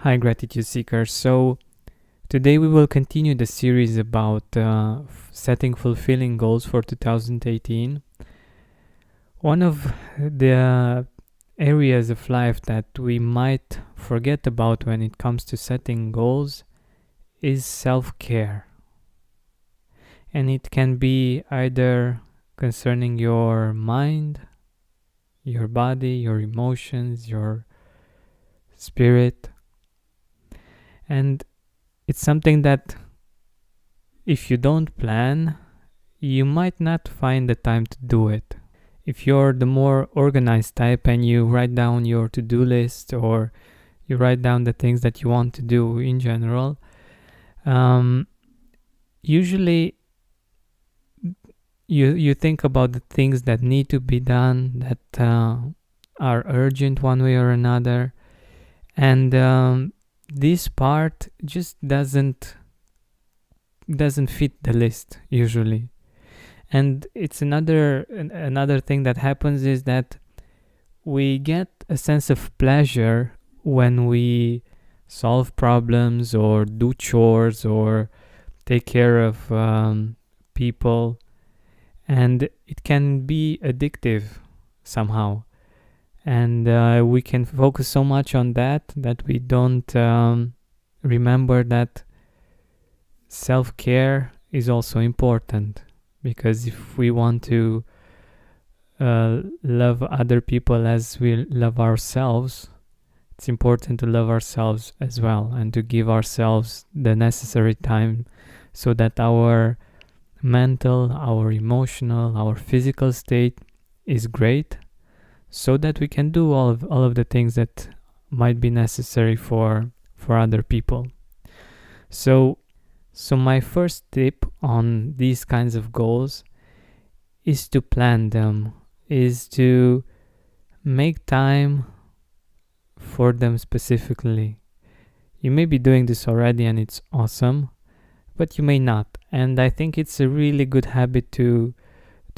Hi, Gratitude Seekers. So, today we will continue the series about setting fulfilling goals for 2018. One of the areas of life that we might forget about when it comes to setting goals is self-care. And it can be either concerning your mind, your body, your emotions, your spirit. And it's something that if you don't plan, you might not find the time to do it. If you're the more organized type and you write down your to-do list or you write down the things that you want to do in general, usually you think about the things that need to be done, that are urgent one way or another, and this part just doesn't fit the list usually. And it's another thing that happens is that we get a sense of pleasure when we solve problems or do chores or take care of people, and it can be addictive somehow. And we can focus so much on that we don't remember that self-care is also important. Because if we want to love other people as we love ourselves, it's important to love ourselves as well and to give ourselves the necessary time so that our mental, our emotional, our physical state is great, so that we can do all of the things that might be necessary for other people. So my first tip on these kinds of goals is to plan them, is to make time for them specifically. You may be doing this already and it's awesome, but you may not. And I think it's a really good habit to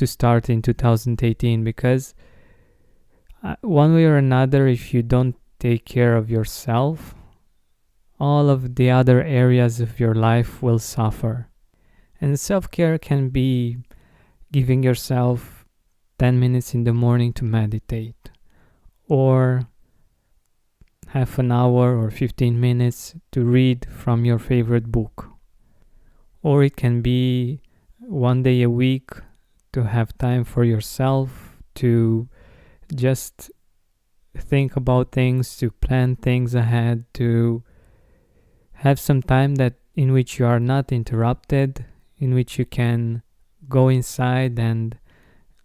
start in 2018, because one way or another, if you don't take care of yourself, all of the other areas of your life will suffer. And self-care can be giving yourself 10 minutes in the morning to meditate, or half an hour or 15 minutes to read from your favorite book. Or it can be one day a week to have time for yourself, to just think about things, to plan things ahead, to have some time in which you are not interrupted, in which you can go inside and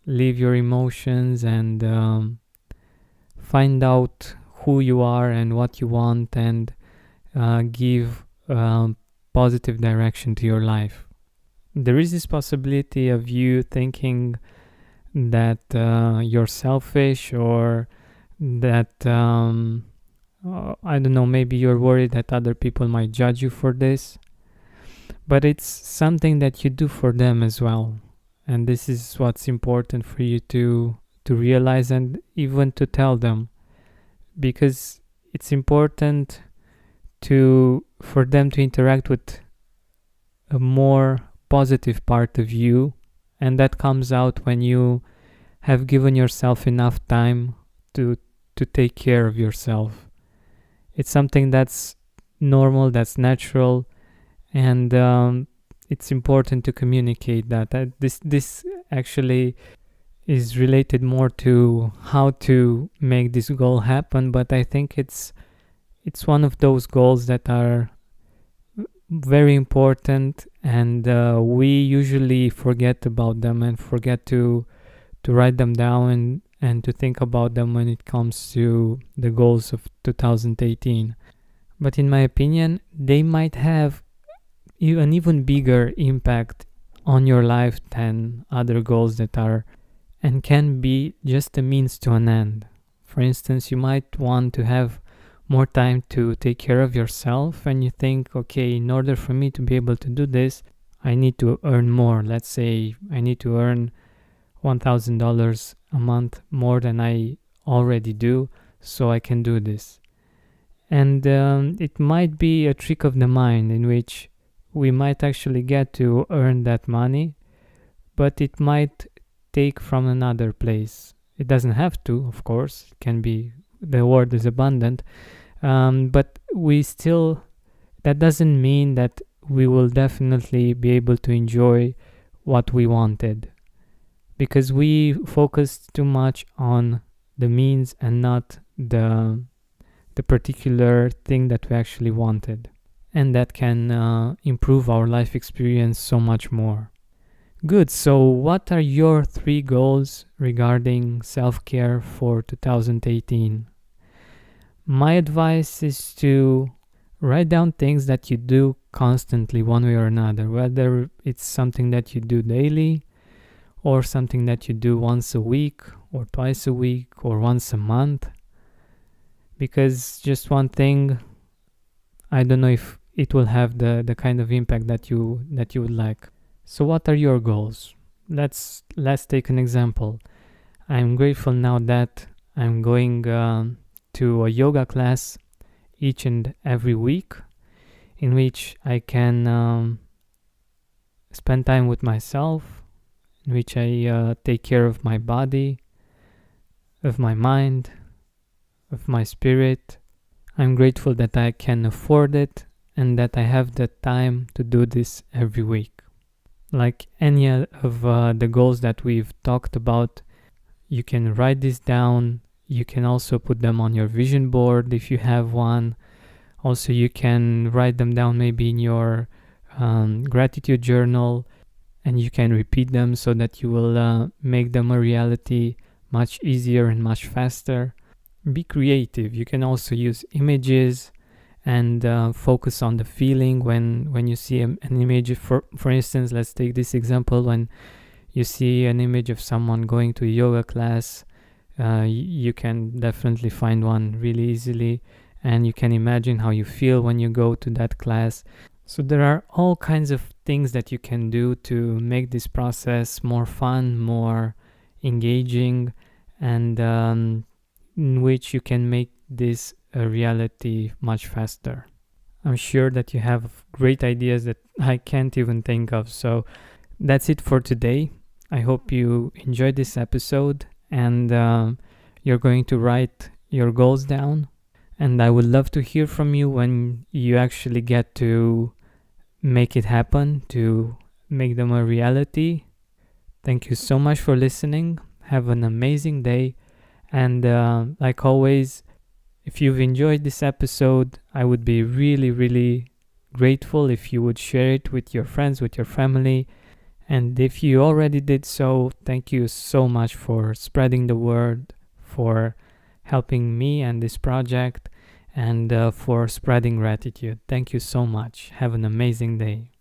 leave your emotions and find out who you are and what you want, and give positive direction to your life. There is this possibility of you thinking that you're selfish, or that I don't know, maybe you're worried that other people might judge you for this, but it's something that you do for them as well. And this is what's important for you to realize, and even to tell them, because it's important for them to interact with a more positive part of you, and that comes out when you have given yourself enough time to take care of yourself. It's something that's normal, that's natural, and it's important to communicate that. This actually is related more to how to make this goal happen, but I think it's one of those goals that are very important, and we usually forget about them and forget to write them down and to think about them when it comes to the goals of 2018. But in my opinion, they might have an even bigger impact on your life than other goals that are and can be just a means to an end. For instance, you might want to have more time to take care of yourself, and you think, okay, in order for me to be able to do this, I need to earn more. Let's say I need to earn $1,000 a month more than I already do, so I can do this. And it might be a trick of the mind in which we might actually get to earn that money, but it might take from another place. It doesn't have to, of course. It can be, the world is abundant, but we still, that doesn't mean that we will definitely be able to enjoy what we wanted, because we focused too much on the means and not the particular thing that we actually wanted, and that can improve our life experience so much more. Good. So what are your 3 goals regarding self-care for 2018? My advice is to write down things that you do constantly, one way or another, whether it's something that you do daily or something that you do once a week or twice a week or once a month. Because just one thing, I don't know if it will have the kind of impact that you would like. So what are your goals? Let's take an example. I'm grateful now that I'm going to a yoga class each and every week, in which I can spend time with myself, in which I take care of my body, of my mind, of my spirit. I'm grateful that I can afford it and that I have the time to do this every week. Like any of the goals that we've talked about, you can write this down. You can also put them on your vision board if you have one. Also, you can write them down maybe in your gratitude journal, and you can repeat them so that you will make them a reality much easier and much faster. Be creative. You can also use images and focus on the feeling when you see an image. For instance, let's take this example. When you see an image of someone going to a yoga class, you can definitely find one really easily, and you can imagine how you feel when you go to that class. So there are all kinds of things that you can do to make this process more fun, more engaging, and in which you can make this a reality much faster. I'm sure that you have great ideas that I can't even think of. So that's it for today. I hope you enjoyed this episode, and you're going to write your goals down. And I would love to hear from you when you actually get to make it happen, to make them a reality. Thank you so much for listening. Have an amazing day. And like always, if you've enjoyed this episode, I would be really, really grateful if you would share it with your friends, with your family. And if you already did so, thank you so much for spreading the word, for helping me and this project, and for spreading gratitude. Thank you so much. Have an amazing day.